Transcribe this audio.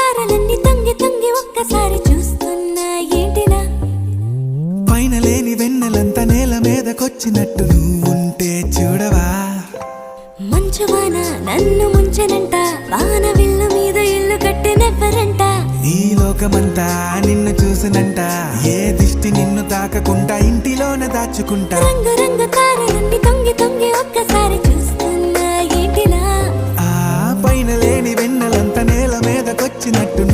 తారలన్నీ తొంగి తొంగి ఒక్కసారి చూస్తున్నా ఏంటిలా పైన లేని వెన్నెలంత నేల మీదకొచ్చినట్టు నువ్వుంటే చూడవా మంచువాన నన్ను ముంచెనంట వాన విల్లు మీద ఇల్లు కట్టెనెవ్వరంట ఈ లోకమంతా నిన్ను చూసినంట ఏ దిష్టి నిన్ను తాకకుండా ఇంటిలోనే దాచుకుంటా రంగు రంగు తారలన్నీ తొంగి తొంగి ఒక్కసారి చూస్తున్నా ఏంటిలా ఆ పైన లేని వెన్నెలంత నేల మీదకొచ్చినట్టు